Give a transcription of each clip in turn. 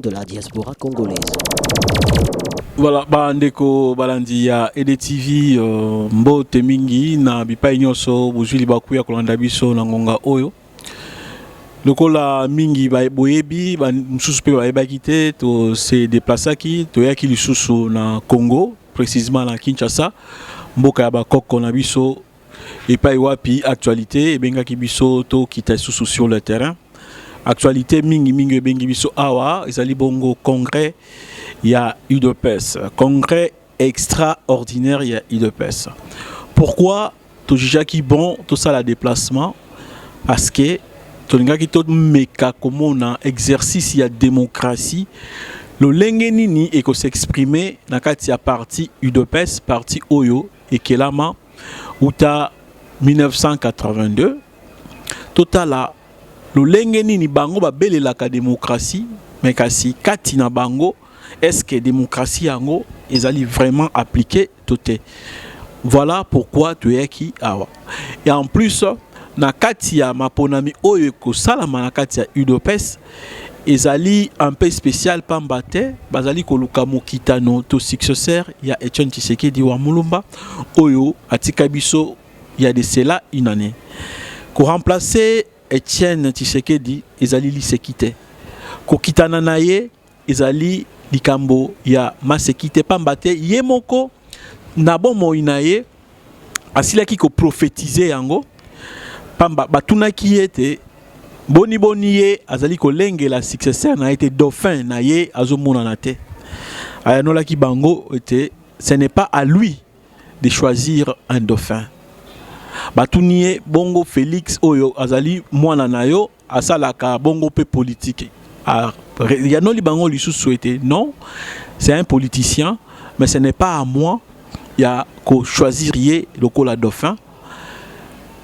de la diaspora congolaise. Voilà, bandeko balandi ya EDTV mbote mingi na bipai nyonso bozwili bakuya kolanda biso na ngonga oyo. Lokola mingi boyebi msusu pe bayebaki te to se déplaçaki to yaki lisusu na Congo, précisément na Kinshasa, mboka ya bakoko na biso epai wapi actualité ebengaki biso to kita susu sur le terrain. Actualité mingi ebengi biso awa ezali bongo congrès ya UDPS, congrès extraordinaire ya UDPS. Pourquoi to jujaki bon tout ça la déplacement? Parce que tolingaki to meka komona exercice ya démocratie lo lenge nini eko s'exprimer na kati ya parti UDPS, parti oyo ekelama uta 1982 totala lo lenge nini bango babelelaka démocratie mais kasi kati na bango est-ce que démocratie yango ezali vraiment appliquée toté. Voilà pourquoi tu es qui awa. Et en plus na kati ya maponami oyo ko salama na kati ya UDPS ezali un peu spécial pambate bazali ko luka mokitano to successeur ya Etienne Tshisekedi wa Mulumba oyo atika biso ya de cela une année ko remplacer Etienne Tshisekedi ezali lisekite ko kitana na ye ezali likambo ya masekite pambate ye moko na bomo inaye asilaki ko prophétiser yango pamba batunaki ete boni ye azali ko lengela successeur na été dauphin na ye azomona na te ayanolaki bango ete ce n'est pas à lui de choisir un dauphin. Batuniye bongo Félix oyo azali mwana na yo asalaka bongo pe politique. Yanoli bango lisusu souhaité non, c'est un politicien mais ce n'est pas à moi ya ko choisir ye lokola dauphin.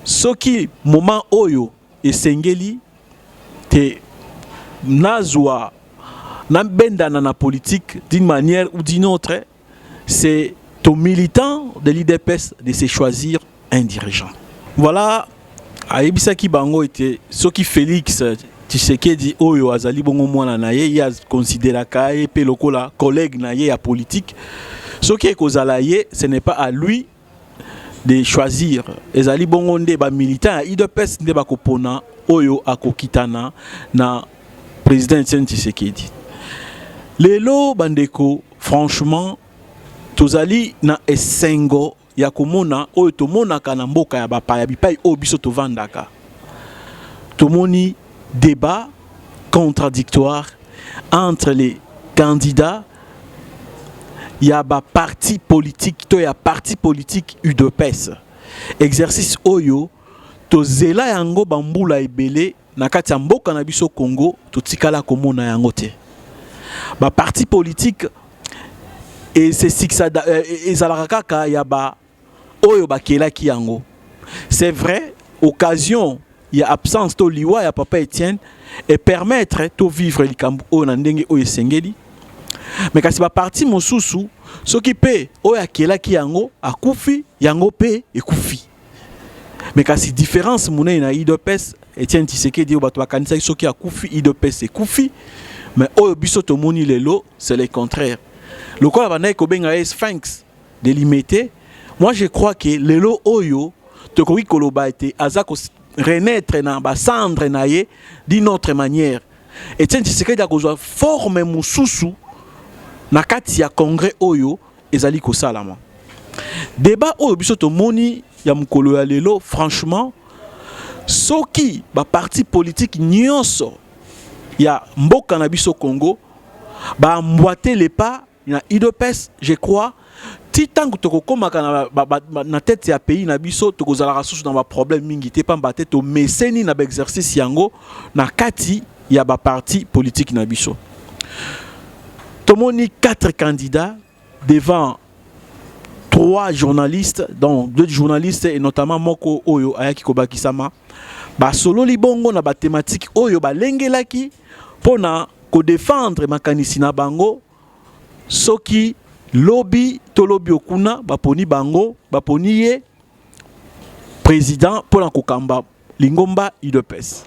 Soki moment oyo esengeli te nazwa nambendana na politique d'une manière ou d'une autre, c'est au militant de l'IDPS de se choisir un dirigeant. Voilà, ayebisaki bango ete soki Félix Tshisekedi oyo azali bongo mwana na ye ya considéraka ye pe lokola collègue na ye ya politique, soki ekozala ye, ce n'est pas à lui de choisir. Ezali bongo nde ba militant ya UDPS nde bakopona oyo akokitana na président Etienne Tshisekedi. Lelo bandeko, franchement tozali na esengo ya komona oyo tomonaka na mboka ya bapaya bipai oyo biso tovandaka. Tomoni débat contradictoire entre les candidats ya ba parti politique to ya parti politique UDPS. Exercice oyo tozela yango bambula ebele na kati ya mboka na biso Congo totikala komona yango te. Ba parti politique et c'est siksada ezalaka kaka ya ba oyo bakelaki yango. C'est vrai, occasion ya absence to liwa ya papa Etienne et permettre to vivre likambo oyo na ndenge oyo esengeli. Mais kasi ba parti mosusu soki pe oyo akelaki yango akufi yango pe ekufi. Mais kasi différence monene na UDPS Etienne Tshisekedi oyo bato bakanisa soki akufi UDPS ekufi, mais oyo biso tomoni lelo c'est le contraire. Lokola banayi kobenga Sphinx délimité, moi je crois que lelo oyo tokoki koloba ete azako renaître na ba cendre na ye d'une autre manière. Etienne Tshisekedi akozwa forme mususu na kati ya congrès oyo ezali ko salama. Débat oyo biso tomoni ya mukolo ya lelo, franchement soki ba parti politique nyonso ya mboka na biso Congo ba mboite les pas na UDPS, je crois titangu tokokomaka na tête ya pays na biso tokozalaka susu na ba problème mingi te pamba te to meseni na ba exercice yango na kati ya ba parti politique na biso. Tomoni 4 candidats devant 3 journalistes, donc 2 journalistes et notamment Moko Oyo Ayaki Kobakisama. Ba solo libongo na ba thématique Oyo ba lengelaki pona ko défendre makanisi na bango soki lobby to lobby okuna baponi bango baponi ye président pona kokamba lingomba UDPS.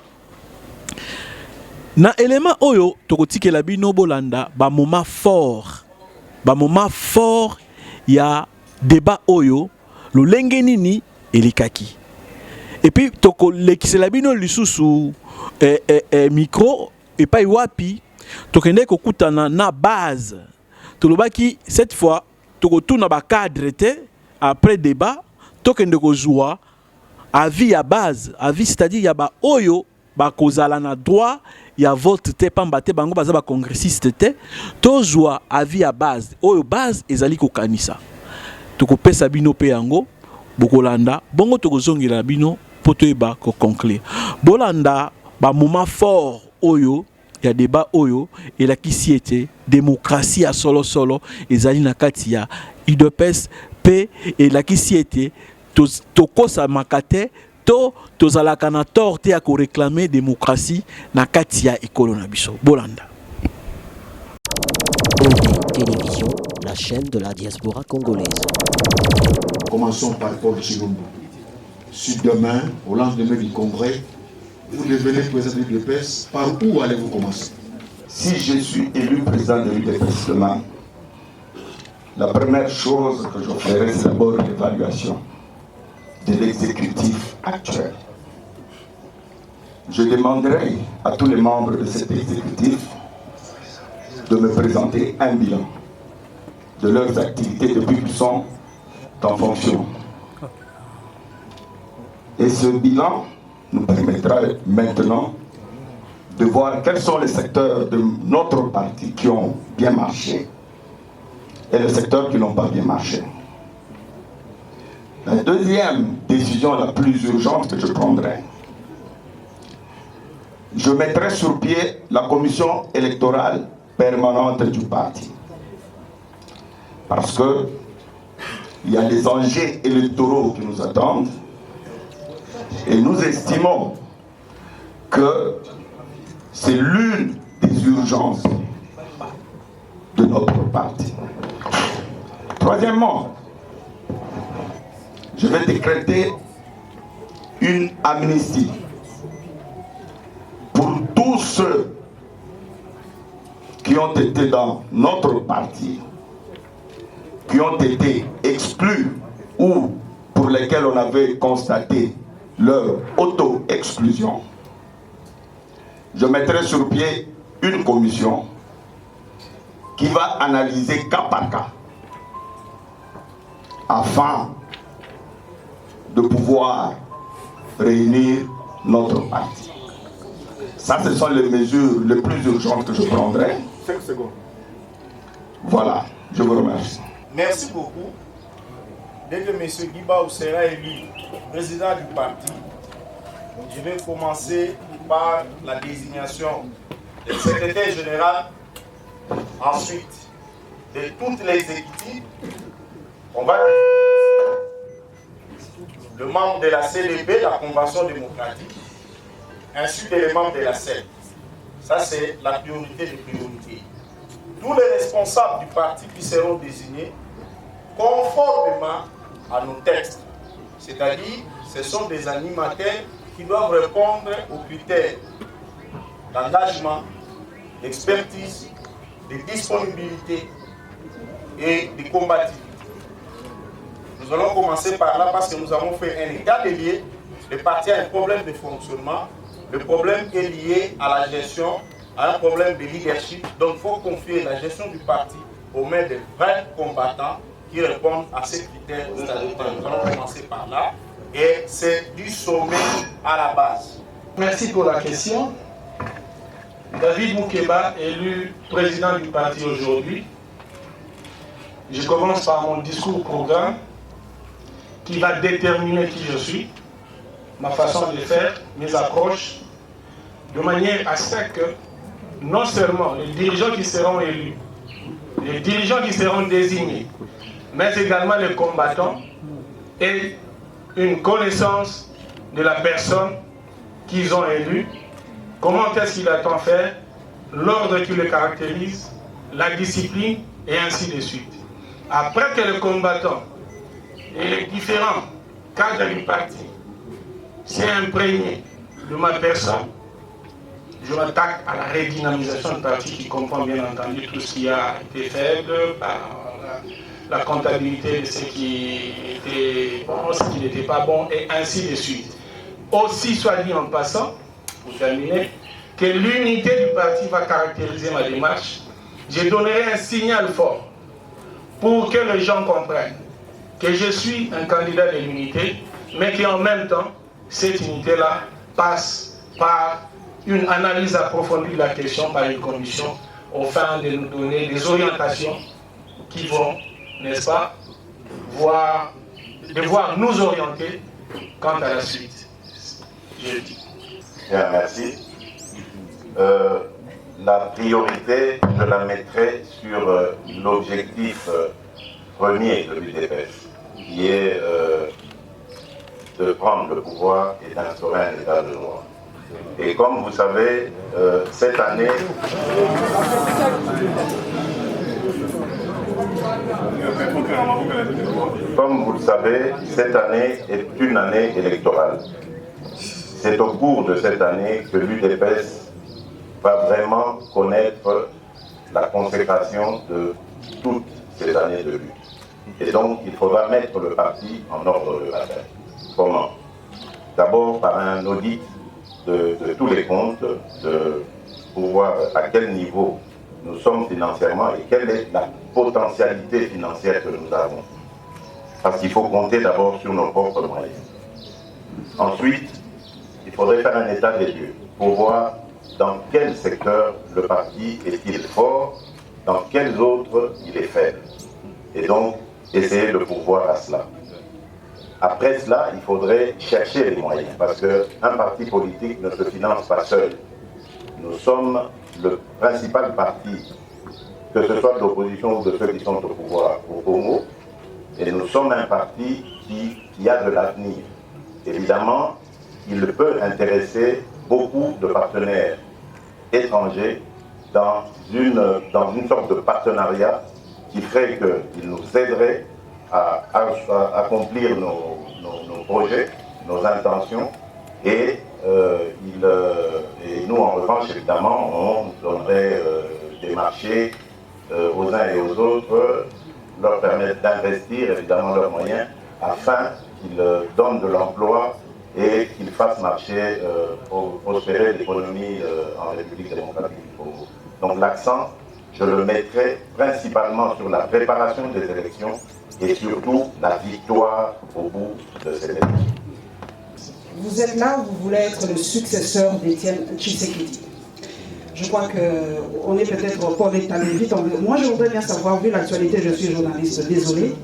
Na élément oyo tokotikela bino bolanda ba moment fort ya débat oyo lolenge nini elikaki. Et puis tokolekisela bino lisusu micro et pas wapi tokende kokutana na base tolobaki cette fois tokotuna ba cadre te après débat tokende kozwa avis ya base avis c'est-à-dire ya ba oyo ba kozala na droit ya vote te pamba te bango baza ba congressiste te tozwa avis ya base oyo base ezali kokanisa tokopesa bino pe yango bokolanda bongo tokozongela bino poto eba ko conclure bolanda ba moment fort oyo ya débat oyo elakisi ete démocratie ya solo solo ezali na kati ya UDPS pe elakisi ete tokosa makate to tozalaka na tort te ya ko réclamer démocratie na kati ya ekolo na biso bolanda. OB Télévision, la chaîne de la diaspora congolaise. Commençons par Paul Chilombo. Si demain, au lendemain du congrès, vous devenez président de l'UDPS, par où allez-vous commencer? Si je suis élu président de l'UDPS demain, la première chose que je ferai, c'est d'abord l'évaluation de l'exécutif actuel. Je demanderai à tous les membres de cet exécutif de me présenter un bilan de leurs activités depuis qu'ils sont en fonction. Et ce bilan nous permettra maintenant de voir quels sont les secteurs de notre parti qui ont bien marché et les secteurs qui n'ont pas bien marché. La deuxième décision la plus urgente que je prendrai, je mettrai sur pied la commission électorale permanente du parti. Parce que il y a des enjeux électoraux qui nous attendent et nous estimons que c'est l'une des urgences de notre parti. Troisièmement, je vais décréter une amnistie pour tous ceux qui ont été dans notre parti, qui ont été exclus ou pour lesquels on avait constaté leur auto-exclusion. Je mettrai sur pied une commission qui va analyser cas par cas afin de pouvoir réunir notre parti. Ça, ce sont les mesures les plus urgentes que je prendrai. 5 secondes. Voilà, je vous remercie. Merci beaucoup. Dès que M. Guibaou sera élu président du parti, je vais commencer par la désignation du secrétaire général, ensuite de toutes les équipes. On va le membre de la CDP, la Convention démocratique, ainsi que les membres de la CEL. Ça, c'est la priorité des priorités. Tous les responsables du parti qui seront désignés conformément à nos textes. C'est-à-dire, ce sont des animateurs qui doivent répondre aux critères d'engagement, d'expertise, de disponibilité et de combativité. Nous allons commencer par là parce que nous avons fait un état des lieux. Le parti a un problème de fonctionnement. Le problème est lié à la gestion, à un problème de leadership. Donc il faut confier la gestion du parti aux mains de vrais combattants qui répondent à ces critères. Nous allons commencer par là. Et c'est du sommet à la base. Merci pour la question. David Moukeba, élu président du parti aujourd'hui. Je commence par mon discours programme qui va déterminer qui je suis, ma façon de faire, mes approches, de manière à ce que non seulement les dirigeants qui seront élus, les dirigeants qui seront désignés, mais également les combattants aient une connaissance de la personne qu'ils ont élue, comment est-ce qu'il attend faire, l'ordre qui le caractérise, la discipline et ainsi de suite. Après que le combattant et les différents cadres du parti s'est imprégné de ma personne, je m'attaque à la redynamisation du parti qui comprend bien entendu tout ce qui a été faible, la comptabilité de ce qui était bon, ce qui n'était pas bon, et ainsi de suite. Aussi, soit dit en passant, pour terminer, que l'unité du parti va caractériser ma démarche. Je donnerai un signal fort pour que les gens comprennent que je suis un candidat de l'unité, mais qu'en même temps, cette unité-là passe par une analyse approfondie de la question par une commission, afin de nous donner des orientations qui vont, n'est-ce pas, devoir nous orienter quant à la suite. Je dis. Bien, merci. La priorité, je la mettrai sur l'objectif premier de l'UDPS, qui est de prendre le pouvoir et d'instaurer un état de droit. Et comme vous savez, cette année... Comme vous le savez, cette année est une année électorale. C'est au cours de cette année que l'UDPS va vraiment connaître la consécration de toutes ces années de lutte. Et donc, il faudra mettre le parti en ordre de bataille. Comment? D'abord par un audit de tous les comptes, de voir à quel niveau nous sommes financièrement et quelle est la potentialité financière que nous avons. Parce qu'il faut compter d'abord sur nos propres moyens. Ensuite, il faudrait faire un état des lieux pour voir dans quel secteur le parti est-il fort, dans quels autres il est faible. Et donc, essayer de pourvoir à cela. Après cela, il faudrait chercher les moyens, parce qu'un parti politique ne se finance pas seul. Nous sommes le principal parti, que ce soit de l'opposition ou de ceux qui sont au pouvoir au Congo, et nous sommes un parti qui a de l'avenir. Évidemment, il peut intéresser beaucoup de partenaires étrangers dans une sorte de partenariat qui ferait qu'ils nous aideraient à accomplir nos projets, nos intentions, et nous, en revanche, évidemment, on donnerait des marchés aux uns et aux autres, leur permettre d'investir évidemment leurs moyens afin qu'ils donnent de l'emploi et qu'ils fassent marcher, prospérer l'économie en République démocratique du Congo. Donc l'accent, je le mettrai principalement sur la préparation des élections et surtout la victoire au bout de ces élections. Vous êtes là, vous voulez être le successeur d'Étienne Tshisekedi. Je crois qu'on est peut-être Paul est allé vite. Moi, je voudrais bien savoir, vu l'actualité, je suis journaliste, désolé.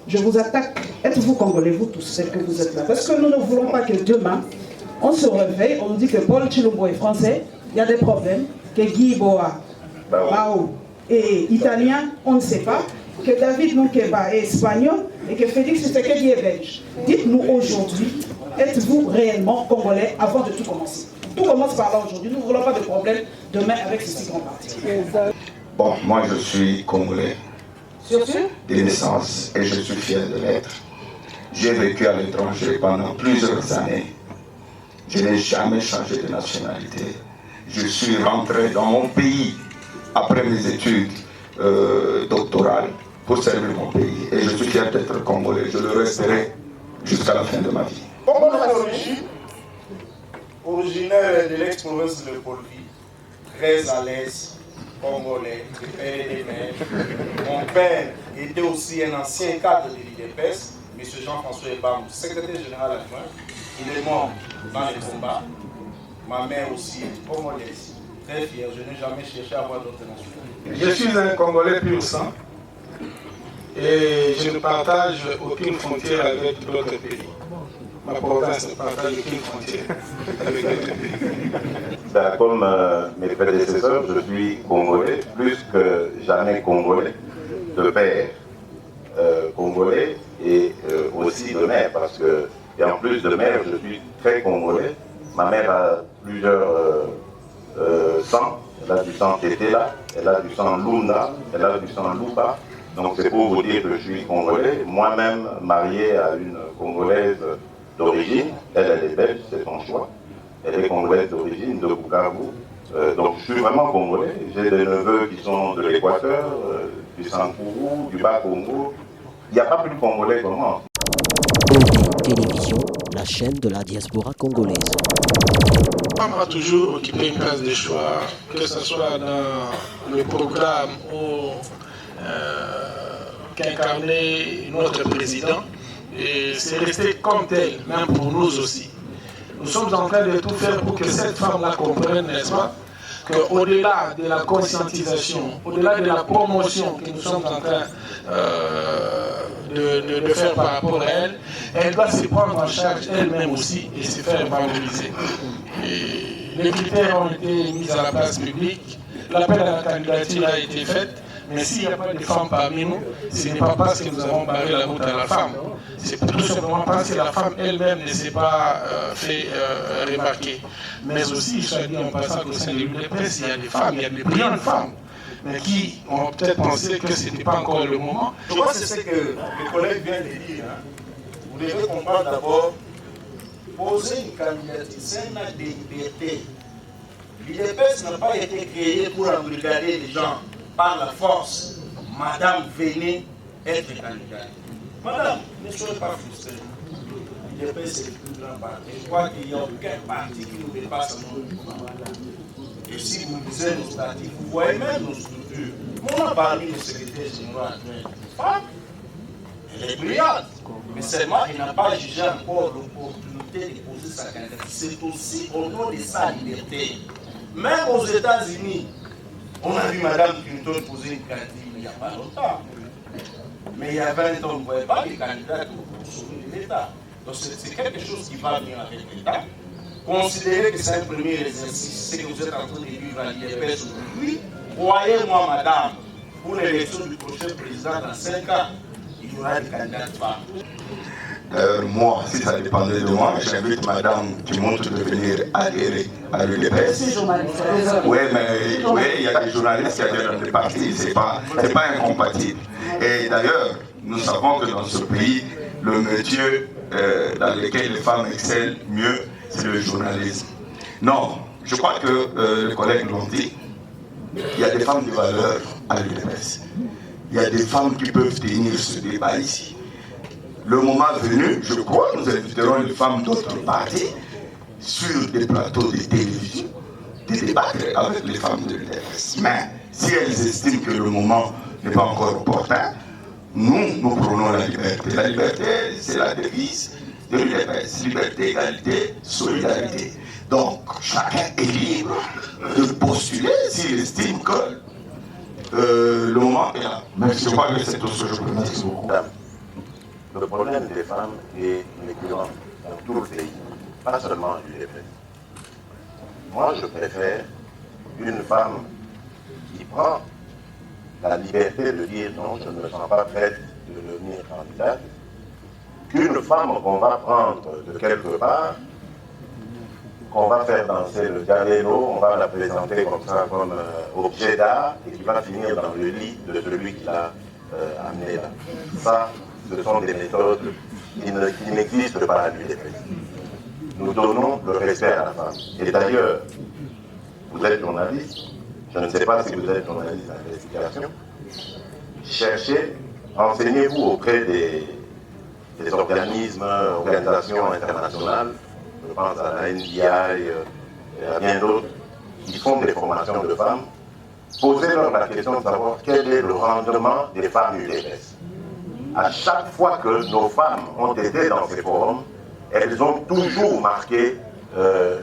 Je vous attaque. Êtes-vous Congolais, vous tous, celles que vous êtes là? Parce que nous ne voulons pas que demain, on se réveille, on dit que Paul Tshilombo est français, il y a des problèmes, que Guy Boa, Mao est italien, on ne sait pas, que David Moukeba est espagnol et que Félix Tshisekedi est belge. Dites-nous aujourd'hui, êtes-vous réellement Congolais avant de tout commencer? Tout commence par là aujourd'hui, nous ne voulons pas de problème demain avec ce si grand parti. Bon, moi je suis Congolais Sur ce? de naissance et je suis fier de l'être. J'ai vécu à l'étranger pendant plusieurs années. Je n'ai jamais changé de nationalité. Je suis rentré dans mon pays après mes études doctorales pour servir mon pays. Et je suis fier d'être Congolais. Je le resterai jusqu'à la fin de ma vie. Mon origine, originaire de l'ex-province de Bolivie, très à l'aise, Congolais, de père et de mère. Mon père était aussi un ancien cadre de l'UDPS, M. Jean-François Ebam, secrétaire général adjoint. Il est mort dans les combats. Ma mère aussi est congolaise, très fière. Je n'ai jamais cherché à avoir d'autres nationalités. Je suis un Congolais pur sang et je ne partage aucune frontière avec d'autres pays. Ma province ne partage aucune frontière avec d'autres pays. Comme mes prédécesseurs, je suis Congolais, plus que jamais Congolais, de père Congolais et aussi de mère, parce que, et en plus de mère, je suis très Congolais. Ma mère a plusieurs sangs. Elle a du sang Tétéla, elle a du sang Lunda, elle a du sang Luba. Donc c'est pour vous dire que je suis Congolais. Moi-même marié à une Congolaise d'origine. Elle est belge, c'est son choix. Elle est congolaise d'origine, de Bukavu. Donc je suis vraiment congolais. J'ai des neveux qui sont de l'Équateur, du Sankourou, du Bas-Congo. Il n'y a pas plus de Congolais que moi. OD Télévision, la chaîne de la diaspora congolaise. On va toujours occuper une place de choix, que ce soit dans le programme ou qu'incarnait notre président. Et c'est resté comme tel, même pour nous aussi. Nous sommes en train de tout faire pour que cette femme-là comprenne, n'est-ce pas, qu'au-delà de la conscientisation, au-delà de la promotion que nous sommes en train de faire par rapport à elle, elle doit se prendre en charge elle-même aussi et se faire valoriser. Et les critères ont été mis à la place publique, l'appel à la candidature a été fait, mais s'il n'y a pas de femmes parmi nous, ce n'est pas parce que nous avons barré la route à la femme. C'est tout simplement parce que la femme elle-même ne s'est pas fait remarquer. Mais aussi, je dois dire en passant qu'au sein de l'UDPS, il y a des femmes, il y a des brillantes femmes, mais qui ont peut-être pensé que ce n'était pas encore le moment. Je crois que c'est ce que le collègue vient de dire. Hein. Vous devez comprendre d'abord, poser une candidature, c'est un acte de liberté. L'UDPS n'a pas été créé pour embrigader les gens par la force. Madame, venez être candidate. Madame, ne soyez pas frustrée. L'UDPS c'est le plus grand parti. Je crois qu'il n'y a aucun parti qui nous dépasse en nombre de mandats. Et si vous lisez nos statuts, vous voyez même nos structures. On a parlé du secrétaire général adjoint. Femme, elle est brillante. Mais seulement, il n'a pas jugé encore l'opportunité de poser sa candidature. C'est aussi au nom de sa liberté. Même aux États-Unis, on a vu Mme Clinton poser une candidature il n'y a pas longtemps. Mais il y a 20 ans, on ne voyait pas les candidats au sommet de l'État. Donc c'est quelque chose qui va bien avec l'État. Considérez que c'est un premier exercice, ce que vous êtes en train de vivre à l'IDPS aujourd'hui. Croyez-moi, madame, pour l'élection du prochain président dans 5 ans, il y aura des candidats de femmes. Moi, si ça dépendait de moi, j'invite madame qui montre de venir adhérer à l'UDPS. Oui, mais il y a des journalistes qui adhèrent dans des partis, c'est pas incompatible. Et d'ailleurs, nous savons que dans ce pays, le métier dans lequel les femmes excellent mieux, c'est le journalisme. Non, je crois que les collègues l'ont dit, il y a des femmes de valeur à l'UDPS. Il y a des femmes qui peuvent tenir ce débat ici. Le moment venu, je crois, nous inviterons les femmes d'autres partis sur des plateaux de télévision, de débattre avec les femmes de l'UDPS. Mais si elles estiment que le moment n'est pas encore opportun, nous prenons la liberté. La liberté, c'est la devise de l'UDPS. Liberté, égalité, solidarité. Donc, chacun est libre de postuler s'il estime que le moment est là. Merci, je crois que c'est tout ce que je peux dire. Merci beaucoup. Le problème des femmes est récurrent dans tout le pays, pas seulement à l'UDPS. Moi, je préfère une femme qui prend la liberté de dire non, je ne me sens pas prête de devenir candidate, qu'une femme qu'on va prendre de quelque part, qu'on va faire danser le galeno, on va la présenter comme ça, comme objet d'art, et qui va finir dans le lit de celui qui l'a amené là. Ça, ce sont des méthodes qui n'existent pas à l'UDPS. Nous donnons le respect à la femme. Et d'ailleurs, vous êtes journaliste, je ne sais pas si vous êtes journaliste d'investigation, cherchez, renseignez-vous auprès des organismes, organisations internationales, je pense à la NDI et à bien d'autres, qui font des formations de femmes, posez-leur la question de savoir quel est le rendement des femmes UDPS. À chaque fois que nos femmes ont été dans ces forums, elles ont toujours marqué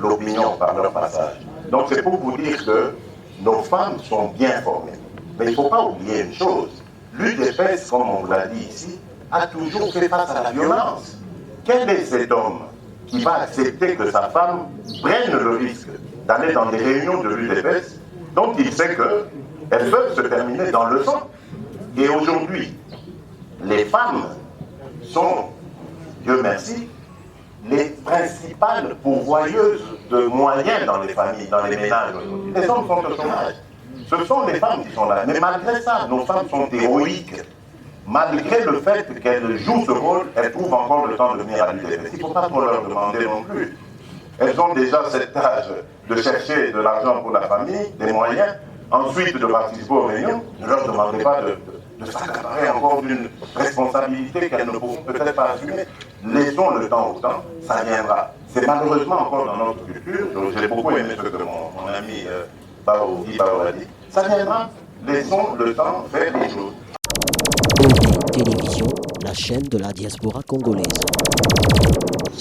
l'opinion par leur passage. Donc c'est pour vous dire que nos femmes sont bien formées. Mais il ne faut pas oublier une chose, l'UDPS, comme on vous l'a dit ici, a toujours fait face à la violence. Quel est cet homme qui va accepter que sa femme prenne le risque d'aller dans des réunions de l'UDPS dont il sait qu'elles peuvent se terminer dans le sang? Et aujourd'hui, les femmes sont, Dieu merci, les principales pourvoyeuses de moyens dans les familles, dans les ménages. Les hommes sont au chômage. Ce sont les femmes qui sont là. Mais malgré ça, nos femmes sont héroïques. Malgré le fait qu'elles jouent ce rôle, elles trouvent encore le temps de venir à l'UDPS. Il ne faut pas trop leur demander non plus. elles ont déjà cette tâche de chercher de l'argent pour la famille, des moyens, ensuite de participer aux réunions. Ne leur demandez pas de s'accaparer encore d'une responsabilité qu'elles ne pourront peut-être pas assumer. Laissons le temps au temps, ça viendra. C'est malheureusement encore dans notre culture, j'ai beaucoup aimé ce que mon ami Bao a dit, ça viendra. Laissons le temps faire les choses. OD Télévision, la chaîne de la diaspora congolaise.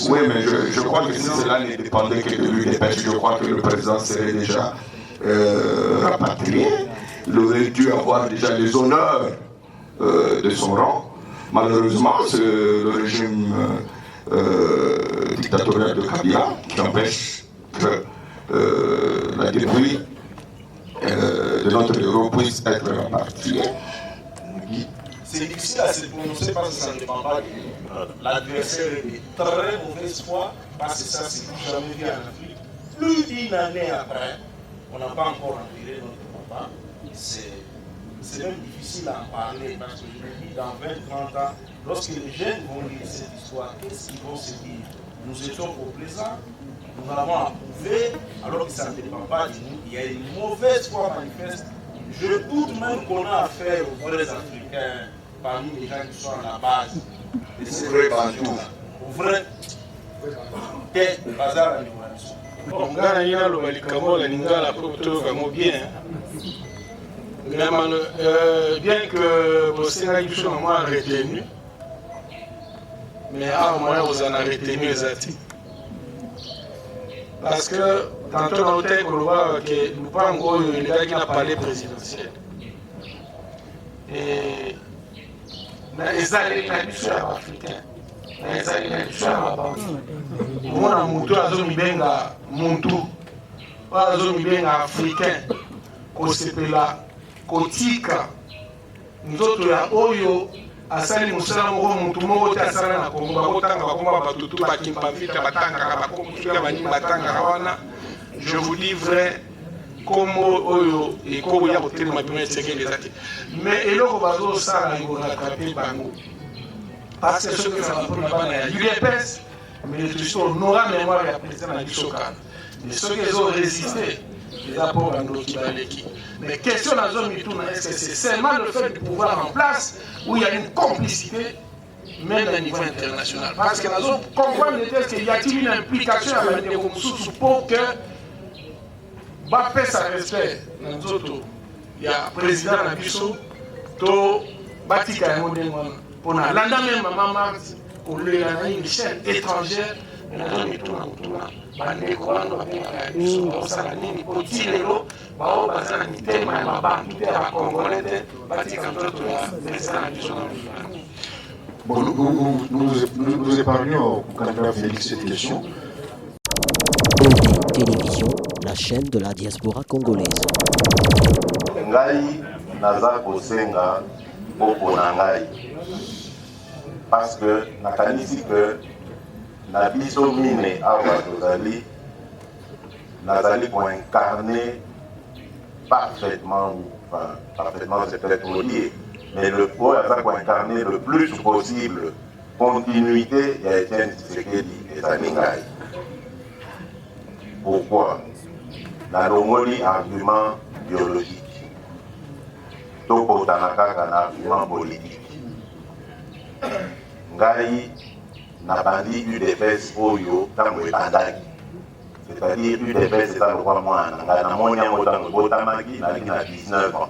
Oui, mais je crois que si cela ne dépendait que de l'UDPS, je crois que le président serait déjà rapatrié. Il aurait dû avoir déjà les honneurs de son rang. Malheureusement, c'est le régime dictatorial de Kabila qui empêche que la débrouille de notre héros puisse être rapatriée. C'est difficile à se prononcer parce que ça ne dépend pas de l'adversaire est de très mauvaise foi, parce que ça c'est plus jamais vu en Afrique. Plus d'une année après, on n'a pas encore enterré notre papa. C'est même difficile à en parler parce que je me dis dans 20-30 ans, lorsque les jeunes vont lire cette histoire, qu'est-ce qu'ils vont se dire? Nous étions complaisants, nous l'avons approuvé, alors que ça ne dépend pas de nous. Il y a une mauvaise foi manifeste. Je doute même qu'on a affaire aux vrais Africains parmi les gens qui sont à la base de ces vrais Bantous. Aux vrais bazar à l'évolution. Bon, Ghana y a le Balikamo, la Ningala, pour bien. Bien que Bosséna y soit moins retenu, mais à un moment vous en avez retenu les atis. Parce que tantôt dans le texte, on voit que nous pas en gros le gars qui a parlé présidentiel. Et les alliés africains, les alliés on a monté à zone benga montu, à zone benga africain, kosepela, kotika, nous autres ya oyo. Asali musala moko mutu moko te asala na Kongo bakotanga bakoma batutu bakimba vita batanga bakomfuka bani batanga wana. Je vous dis vrai comme oyo et ko ya hotel ma bien tseke les ati mais eloko bazo sala ngo rattraper bango parce que ce que ça va pour la bana ya UDPS mais les toujours n'aura mémoire ya président na bisoka mais ceux qui ont résisté les apports à notre Kibaleki. Mais question dans zone Mituna, est-ce que c'est seulement le fait de pouvoir en place où il y a une complicité, même à niveau international? Parce que la zone comprend qu'il y a-t-il une implication à la Négomousou pour que Bapé sa respect dans nous autres. Il y a le président Nabiso, to Batika Modengon, pour la landa même Maman Marx, pour le une chaîne étrangère. Bon, nous épargnons au candidat Félix cette question. OD Télévision, la chaîne de la diaspora congolaise. Ngai naza kosenga poko na ngai parce que nakanisi que na biso mine awa tozali nazali pour incarner parfaitement, enfin parfaitement c'est peut-être trop dire, mais le poids pour incarner le plus possible continuité ya Etienne Tshisekedi et Zaningai. Pourquoi? Na longoli argument biologique. Toko tanaka na argument politique. Ngai na bandi UDPS oyo tango ebandaki. C'est-à-dire UDPS eza lokwa mwana. Ngai na moni yango tango botamaki naliki na 19 ans.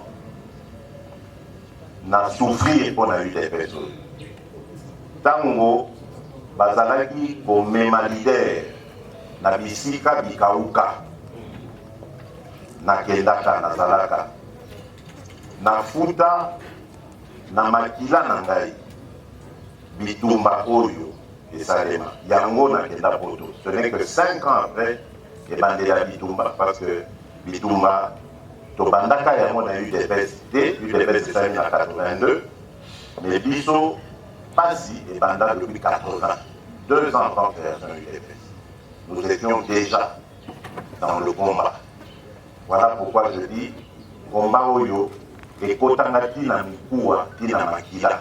Na souffrir mpo na UDPS oyo. Tango bazalaki komema lider na bisika bikauka. Nakendaka nazalaka. Nafuta na makila na ngai. Bitumba oyo esalema yango nakenda poto. Ce n'est que 5 ans après que bandela Bitumba, parce que Bitumba tobandaka yango na UDPS te, UDPS esali na 82, mais biso pasi ebanda depuis 80, 2 ans avant création UDPS. Nous étions déjà dans le combat. Voilà pourquoi je dis combat oyo ekotanga tina mikuwa tina makila.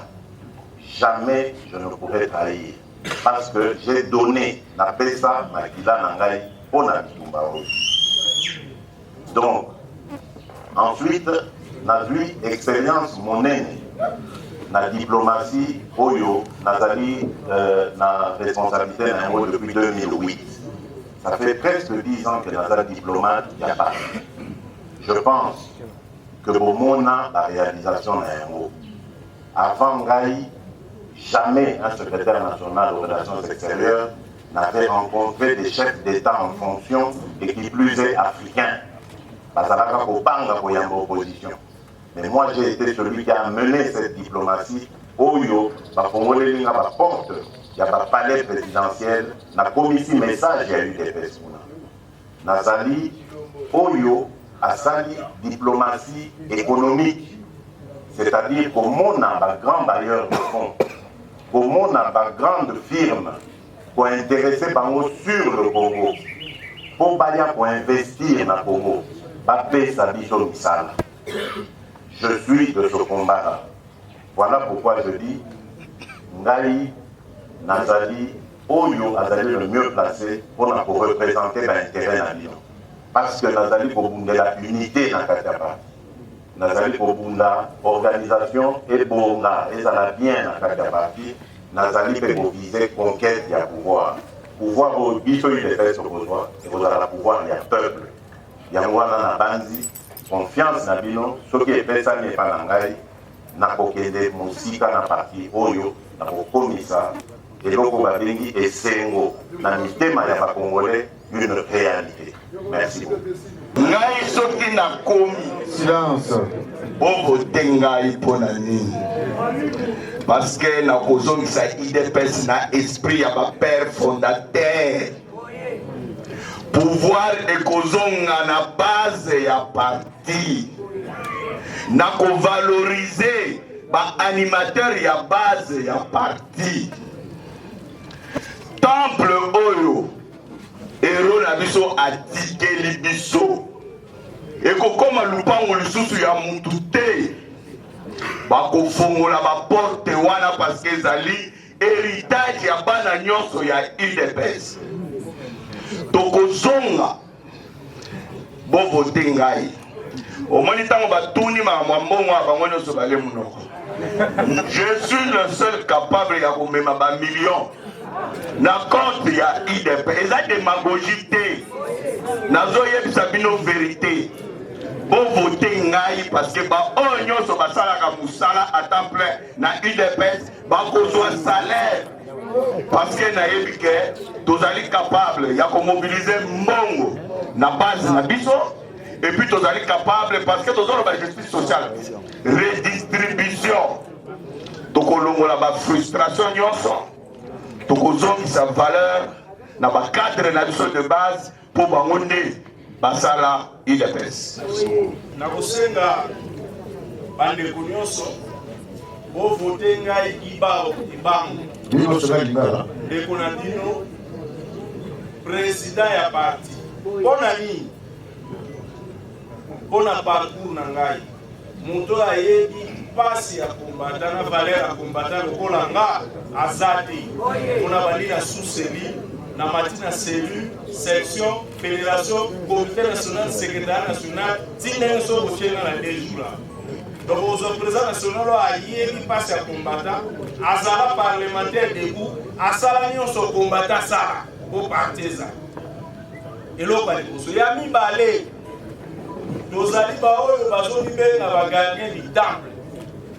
Jamais je ne pourrais trahir. parce que j'ai donné la pesa makila nangai pour la bitumba. Donc, ensuite, n'a vu expérience monnaie, la diplomatie, Oyo, Nazali, la responsabilité depuis 2008. Ça fait presque 10 ans que Nazali diplomate, il n'y a pas. Je pense que pour mon la réalisation d'un mot. Avant Ngaï, jamais un secrétaire national aux relations extérieures n'avait rencontré des chefs d'État en fonction et qui plus est africains. Parce qu'il y a une opposition. Mais moi j'ai été celui qui a mené cette diplomatie. Oyo, la porte, il y a un palais présidentiel, la commission message, il y a eu des personnes. Nazali, Oyo, a sali diplomatie économique, c'est-à-dire qu'au monde a un grand bailleur de fonds, au monde a une grande firme pour intéresser sur le Congo, pour investir dans le Congo, pas payer sa vision misala. Je suis de ce combat-là. Voilà pourquoi je dis, Ngai, Nazali, Oyo, Azali le mieux placé pour représenter l'intérêt national. Parce que Nazali pour la unité dans Katiaba. Nazali pour la organisation et pour la bien dans Katiaba. Nazali pour viser conquête du pouvoir. Pouvoir au biso il est fait sur pouvoir. Et vous avez le pouvoir, il y a peuple. Il y a la bandi. Confiance na bino, ce qui est fait ça n'est pas nangai. Na kokende musika na parti Oyo, na kokomisa. Et donc on va venir et sengo. Na mitema ya ba Congolais une réalité. Merci beaucoup. Ngai soki na komi silence. Bobo tengai pona nini. Parce que na kozongisa IDPS na esprit ya ba père fondateur. Pouvoir ekozonga na base ya parti. Na ko valoriser ba animateur ya base ya parti. Temple Oyo. Ero na biso atikeli biso. Eko koma lupango lisusu ya mutu te. Bako fongola ba porte wana parce que zali héritage ya bana nyonso ya IDPS. Tokozonga bobo tengai. Omoni tango batuni ma mbongo abango nyonso bale munoko. Je suis le seul capable ya komema ba millions. Na compte ya IDP, eza démagogie te. Nazo yebisa bino vérité. Bon voter ngai parce que ba onyo so basala ka musala à temps plein na IDPS ba kozwa salaire. Parce que na yebi ke tozali capable ya ko mobiliser mbongo na base na biso et puis tozali capable parce que tozolo ba justice sociale. Redistribution. Tokolongola ba frustration nyonso. Tokozongi sa valeur na ba cadre na biso de base pour bangonde basala IDPS. Na kosenga bande kunyoso bo vote ngai ibao ibango. Dino sera lingala. De konandino président ya parti. Bona ni bona parcours na ngai. Moto ayebi pasi ya kombata na valeur ya kombata lokola nga azati. On a bali na sous-cellule, na matina cellule, section, fédération, comité national, secrétaire national, tina so bochena na 2 jours là. Donc au président national a yebi pasi ya kombata, azala parlementaire debout, asala nyonso kombata sala au partisan. Et l'autre a dit, ya mi balé. Nous allons bazo libérer na gardien du temple.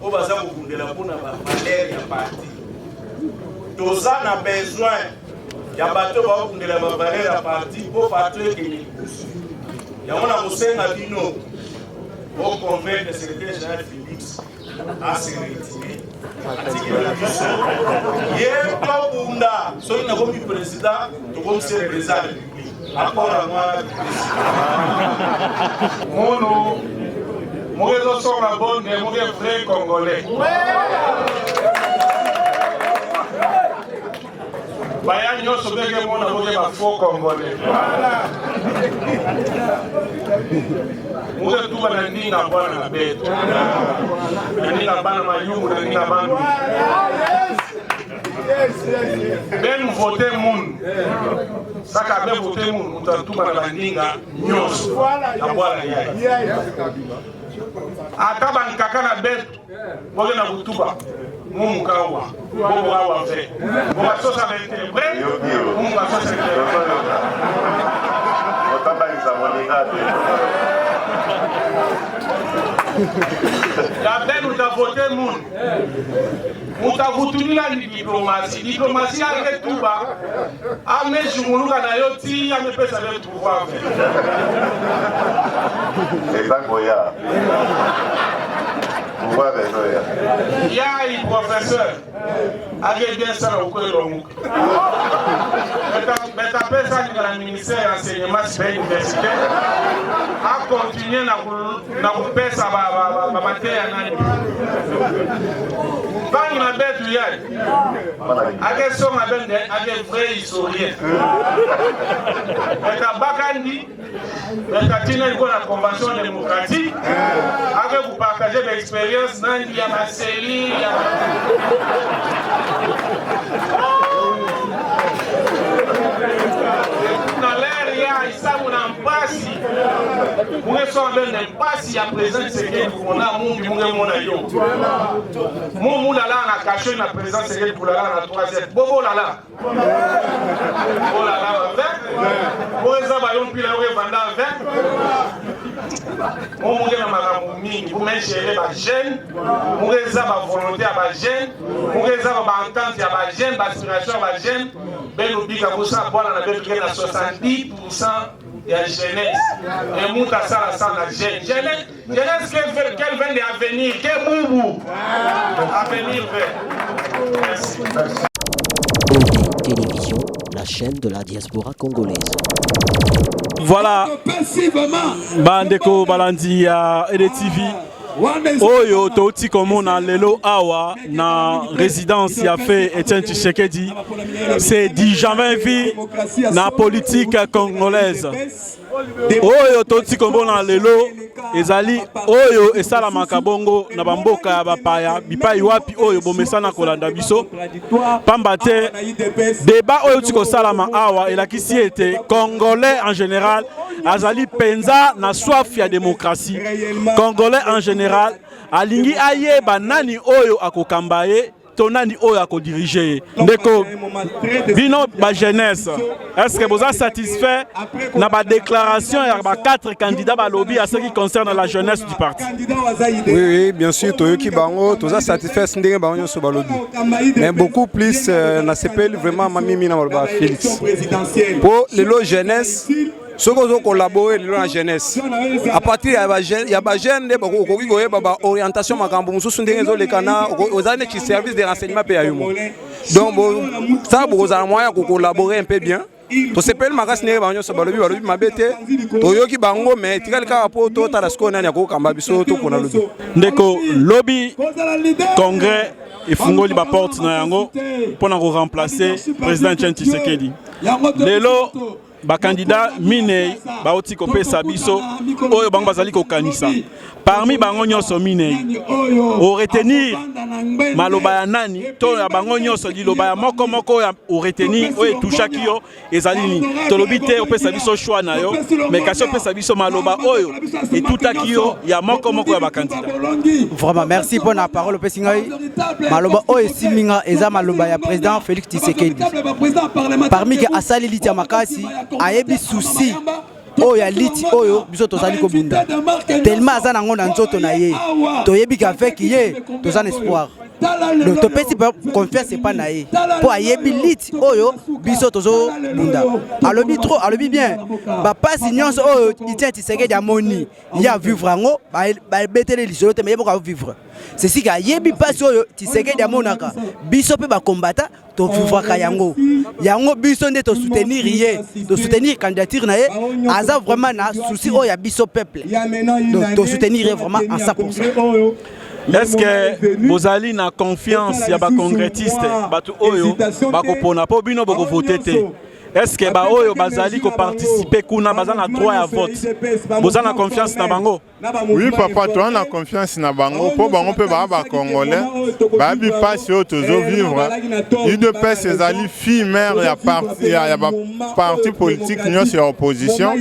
On va ça pour la pour na valeur ya parti. Tous a besoin. Ya bateau va pour la valeur ya parti pour partir que ni pousse. Ya on a musenga bino. Au convaincre le secrétaire général Félix à se retirer. Hier quand bunda, so ina comme président, to comme c'est président. Mono, Mono sont la bonne et Mono vrai congolais. Baya nyoso bege mona Mono ba faux congolais. Mono tuba na ndinga bwana na beto. Na ndinga bana mayungu na ndinga bandu. Ben voter moun. Ça qu'a bien voter moun. On a tout mal à l'inga. Nyos. La boire la yai. Ataban kakana bet. Boge na butuba. Moun kawa. Bogo awa fait. On va saucer avec les vrais. On va saucer avec les vrais. On va pas la peine nous avons voté moun. Nous avons voté la diplomatie. Diplomatie avec tout bas. A mes jours nous avons dit à mes pèses avec pouvoir. C'est pas Goya. Il y a un professeur. Avec bien ça au coin de l'homme. Mais t'appelles ça dans le ministère de l'enseignement supérieur universitaire. A continuer à couper ça ma matière. Pas une bête du yai. Avec son avec vrai historien. Mais t'as Bakandi. Mais t'as tenu la convention démocratique. Avec vous partager l'expérience dans il y a ma série. Dans l'air, il y a ça, on a pas si. Vous êtes pas si à présent, c'est que on a mon du monde à yo. Mon monde là, on a caché la présence, c'est que pour la troisième. Bobo là là. Oh là là, 20. Pour ça, on peut la revendre 20. Mon monde est ma mingi, vous m'avez géré ma gêne. Mon réseau ma volonté à ma gêne. Mon réseau ma entente à ma gêne, ma aspiration à ma gêne. Ben oublie que vous savez, on a besoin de 70% de la jeunesse. Et nous, ça, la jeunesse. Jeunesse, qu'elle vient d'avenir, quel boubou. Avenir vert. Merci. OB Télévision, la chaîne de la diaspora congolaise. Voilà. Bandeko Balandi à EDTV. Oyo toti komona lelo awa na résidence ya fait Etienne Tshisekedi. C'est 10 janvier na politique congolaise. Oyo toti komona lelo ezali oyo esala makabongo na bamboka ya bapaya bipai wapi oyo bomesana kolanda biso pamba te débat oyo tiko salama awa elakisi ete congolais en général azali penza na soif ya démocratie. Congolais en général alingi ayeba nani oyo akokamba ye to nani oyo akodirige ndeko bino ba jeunesse. Est-ce que vous êtes satisfait na ba déclaration ya ba 4 candidats ba lobby à ce qui concerne la jeunesse du parti? Oui, bien sûr, toyoki bango, toza satisfait ndenge bango nyoso ba lobby. Mais beaucoup plus na CPL vraiment mamimi na ba Félix. Pour les jeunesse ceux qui ont collaboré dans la jeunesse, à partir de la jeune, orientation, aux années qui service des renseignements PAUMO. Donc, ça, vous avez moyen de collaborer un peu bien. To sepel makasine banyo sabalobi balobi mabete to yoki bango mais tikali ka po to tarasko nani ko kamba biso to kona lobby ndeko lobby congrès et fungoli ba porte na yango pona ko remplacer président Etienne Tshisekedi lelo ba candidat minei ba oti ko pesa biso oyo bango bazali ko kanisa parmi bango nyonso minei o retenir maloba ya nani to ya bango nyonso liloba ya moko moko ya o retenir o etushaki yo ezali ni tolobi te o pesa biso choix na yo mais kasi o pesa biso maloba oyo etutaki yo ya moko moko ya ba candidat. Vraiment merci pour la parole pesi ngai maloba oyo siminga eza maloba ya président Félix Tshisekedi parmi que asali litia makasi ayebi souci oyo ya liti oyo biso tozali kobunda tellement aza nango na nzoto na ye toyebi qu'avec ye tozana espoir donc topesi confiance epa na ye po ayebi liti oyo biso tozo bunda alobi trop alobi bien bapasi nyonso oyo Etienne Tshisekedi amoni ye a vivre yango babetele lisolo te mais ye moko avivre c'est si ayebi pasi oyo Tshisekedi amonaka biso mpe bakombata tovivwaka yango yango biso nde tosoutenir ye tosoutenir candidature na ye aza vraiment na souci oyo ya biso peuple donc tosoutenir ye vraiment en 100%. Est-ce que vous avez na confiance ya ba congrétiste batu oyo bakopona po bino boko voter te est-ce que ba oyo bazali ko participer kuna bazana droit à vote bozana confiance na bango? Oui papa, toi on a confiance na bango po bango pe ba congolais ba bi passe au tozo vivre UDPS ezali fille mère ya parti politique nyo sur opposition.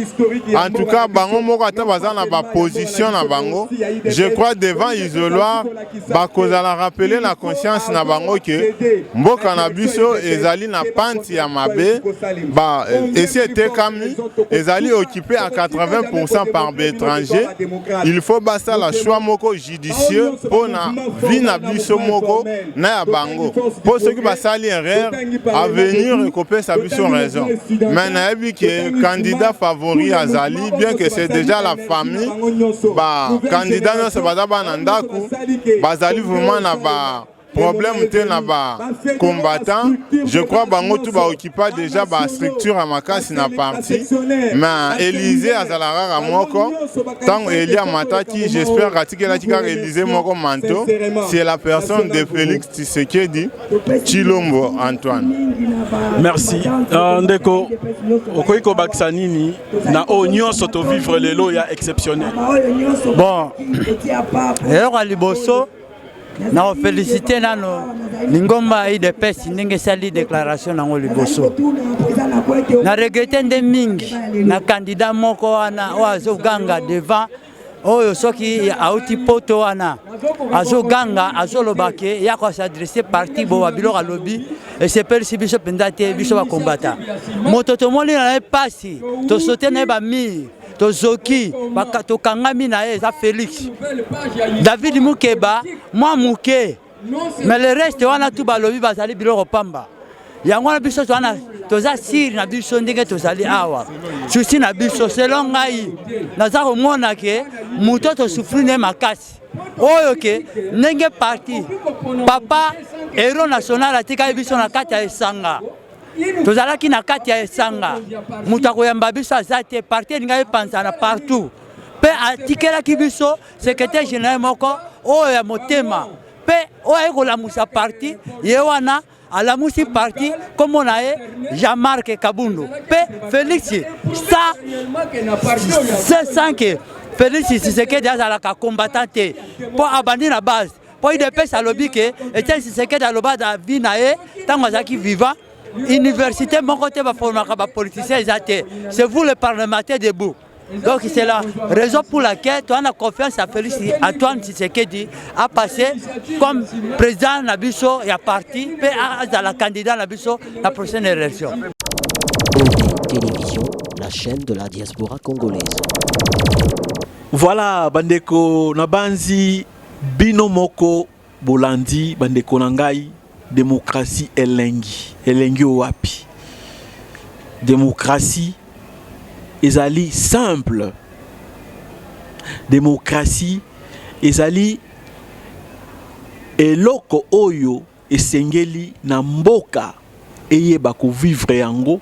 En tout cas bango moko ata bazana ba position na bango. Je crois devant isoloir ba kozala rappeler la conscience na bango que mboka na biso ezali na pante ya mabe. Bah, et si était comme ils allaient occupés à 80% par des étrangers, il faut basta la choix moko judicieux pour na vie na biso moko na bango. Pour ceux qui basta l'erreur à venir recopier sa biso raison. Mais na bi que candidat favori à Zali, bien que c'est déjà la famille, bah candidat non c'est pas d'abord nandaku, bah Zali vraiment na ba problème te na ba combattant. Je crois bango tout ba occupa déjà ba structure à makasi na parti. Mais Élysée azalara moko tant Elia Mataki, j'espère que la tika Élysée moko manto, c'est la personne de Félix Tshisekedi Tshilombo Antoine. Merci. Ndeko okoiko baksanini na onyo soto vivre lelo ya exceptionnel. Bon. Alors à Liboso na féliciter nano Lingomba UDPS ndenge sali déclaration nango liboso. Na regretter nde mingi na candidat moko wana oazo ganga devant oyo soki auti poto wana azo ganga azo lobake ya ko s'adresser parti bo babilo ka lobby et c'est persi biso pendate biso ba combattant. Moto to moli na pasi to sauter na ba mi to zoki bakato kangami na eza Félix David Mukeba moi muke mais le reste wana tout balobi bazali biloko pamba yango na biso wana toza siri na biso ndenge tozali awa susi na biso selon ngai naza komona ke muto to souffrir ne makasi oyo ke ndenge parti papa héros national atika biso na kati ya esanga tozalaki na kati ya esanga mutu akoyamba biso aza te parti elinga epansana partout mpe atikelaki biso secrétaire général moko oyo ya motema mpe oyo ekolamusa parti ye wana alamusi parti komo na ye Jean-Marc Kabundu mpe Félix ça sans que Félix Tshisekedi azalaka combattant te mpo abandi na base mpo UDPS alobi ke Etienne Tshisekedi aloba na vie na ye ntango azalaki vivant université mon côté va former un politicien c'est vous le parlementaire debout. Donc c'est la raison pour laquelle tu as la confiance à Félix Antoine Tshisekedi a passé comme président Nabiso et à parti et à la candidat Nabiso la prochaine élection. Télévision, la chaîne de la diaspora congolaise. Voilà bandeko nabanzi binomoko bolandi bandeko nangai. Démocratie elengi wapi. Démocratie ezali simple. Démocratie ezali eloko oyo esengeli na mboka eyeba ko vivre yango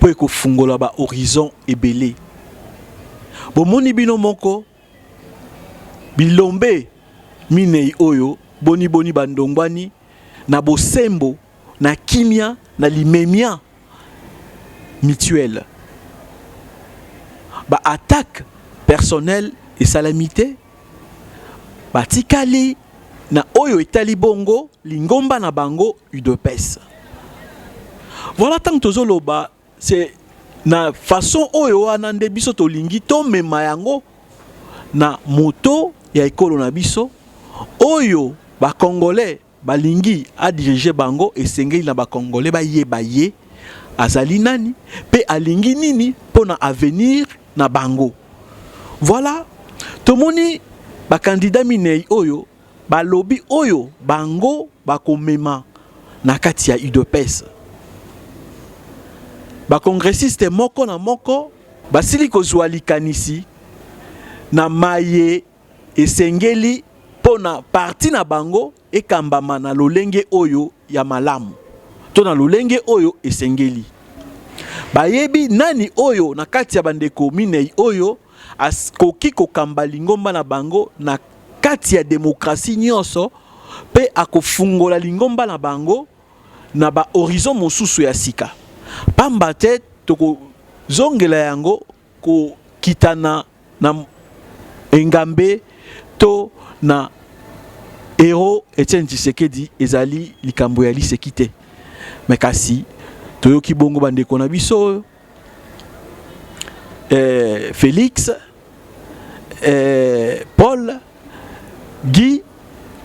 po ko fungola ba horizon ebele. Bomoni bino moko bilombe minei oyo boni bandongwani na bosembo, na kimia, na limemia mutuelle. Ba attaque personnelle et salamité. Ba tikali na oyo etali bongo, lingomba na bango UDPS. Voilà tant que tozoloba, c'est na façon oyo wana nde biso to lingi to mema yango na moto ya ekolo na biso oyo ba congolais balingi a dirigé bango et sengeli na ba congolais ba ye azali nani pe alingi nini pona avenir na bango. Voilà tomoni ba candidat minei oyo ba lobby oyo bango ba komema na kati ya UDPS. Ba congressiste moko na moko basili kozwa likanisi na maye esengeli pona parti na bango ekambama na lolenge oyo ya malamu to na lolenge oyo esengeli bayebi nani oyo na kati ya bandeko minei oyo askoki kokamba lingomba na bango na kati ya demokrasi nyonso pe akofungola lingomba na bango na ba horizon mosusu ya sika. pamba te toko zongela yango ko kitana na engambe to na héros Etienne Tshisekedi ezali likambo ya lisekite mais kasi toyoki bongo bandeko na biso Félix Paul Guy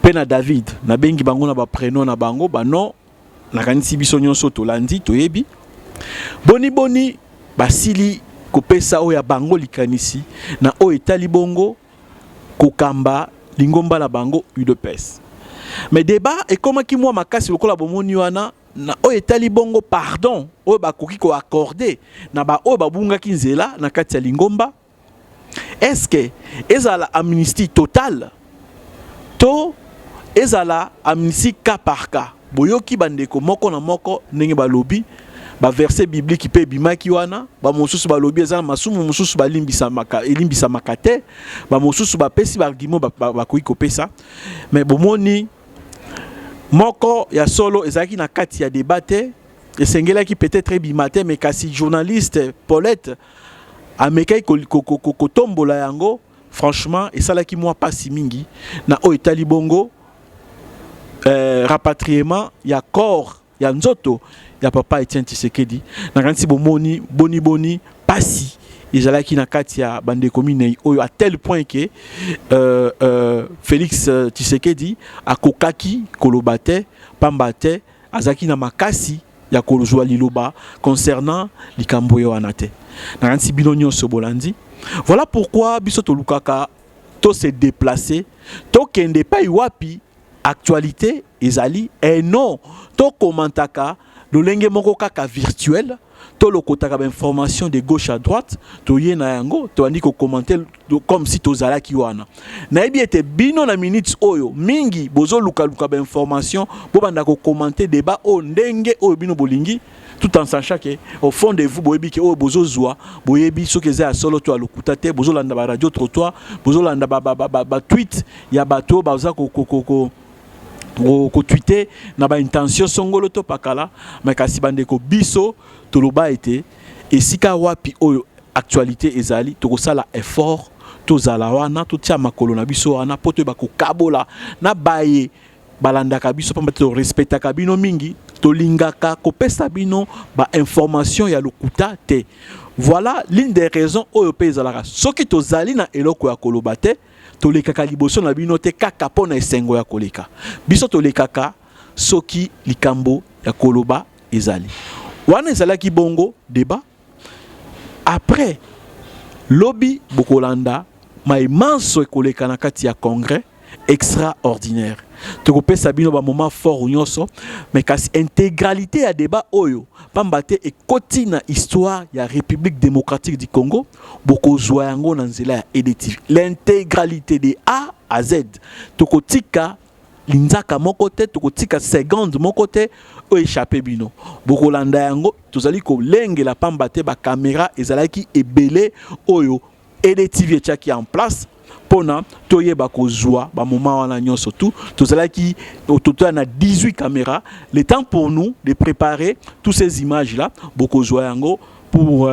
pena David na bengi bango na ba prénom na bango ba non na kanisi biso nyonso tolandi toyebi boni basili kopesa oya bango likanisi na o etali bongo kokamba lingomba la bango UDPS mais débat et comment ki moi makasi lokola bomoni wana na o etali bongo pardon o bakoki ko accorder na ba o babunga kinzela na kati ya lingomba est-ce que ezala amnistie totale to ezala amnistie cas par cas boyoki bandeko moko na moko ndenge balobi ba verset biblique pe bimaki wana ba mosusu balobi ezala masumu mosusu balimbisa makate ba mosusu ba pesi ba argument ba koyi kopesa mais bomoni moko ya solo ezaki na kati ya débat esengelaki peut-être bimate mais kasi journaliste Paulette amekai ko tombola yango franchement esalaki moi pasi mingi na o etali bongo rapatriement ya corps ya nzoto ya papa Etienne Tshisekedi na kanisi bomoni boni pasi ezalaki na kati ya bandeko minei oyo à tel point que Félix Tshisekedi akokaki kolobate pambate azaki na makasi ya kolozwa liloba concernant likambo yo anate na kanisi bino nyonso bolandi. Voilà pourquoi biso tolukaka to se déplacer to kende pa iwapi actualité ezali et non to komantaka lolenge moko kaka virtuel to lokotaka ba information de gauche à droite to yena yango to andi ko commenter comme si to zalaki wana na ebi ete bino na minutes oyo mingi bozo luka ba information bo banda ko commenter débat o ndenge oyo bino bolingi tout en sachant que au fond de vous boyebi ke o bozo zwa boyebi soki eza solo to alokuta te bozo landa ba radio trottoir bozo landa ba tweet ya bato baza ko tweeter na ba intention songolo to pakala mais kasi bandeko biso toloba ete esika wapi oyo actualité ezali to kosala effort to zala wana to tia makolo na biso wana poto ba ko kabola na baye balandaka biso pamba to respectaka bino mingi to lingaka kopesa bino ba information ya lokuta te. Voilà l'une des raisons oyo pe ezalaka soki to zali na eloko ya koloba te to lekaka liboso na bino te kaka pona esengo ya koleka biso to lekaka soki likambo ya koloba ezali wana ezalaki bongo débat après lobby bokolanda maimanso ekoleka na kati ya congrès extraordinaire tokopesa bino ba moment fort nyonso mais kasi intégralité ya débat oyo pambate ekoti na histoire ya République démocratique du Congo bokozwa yango na nzela ya EDTV l'intégralité de A à Z tokotika linzaka moko te tokotika seconde moko te o échappé bino bokolanda yango tozali ko lengela pambate ba caméra ezalaki ebele oyo EDTV etiaki en place pona toyeba kozwa ba moment wana nyonso tout tozalaki au total na 18 caméras le temps pour nous de préparer toutes ces images là bokozwa yango pour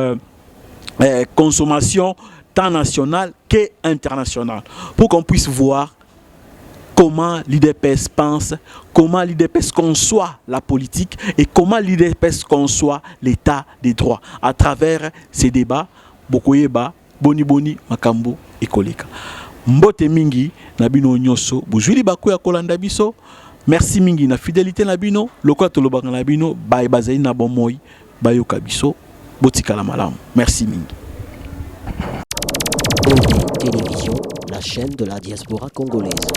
consommation tant nationale que internationale pour qu'on puisse voir comment l'IDPS pense, comment l'IDPS conçoit la politique et comment l'IDPS conçoit l'état des droits à travers ces débats bokoyeba boni makambo ekoleka mbote mingi na bino nyoso bozwili bakoya kolanda biso merci mingi na fidélité na bino lokola tolobaka na bino baye bazali na bomoi bayoka biso botikala malamu merci mingi. Télévision, la chaîne de la diaspora congolaise.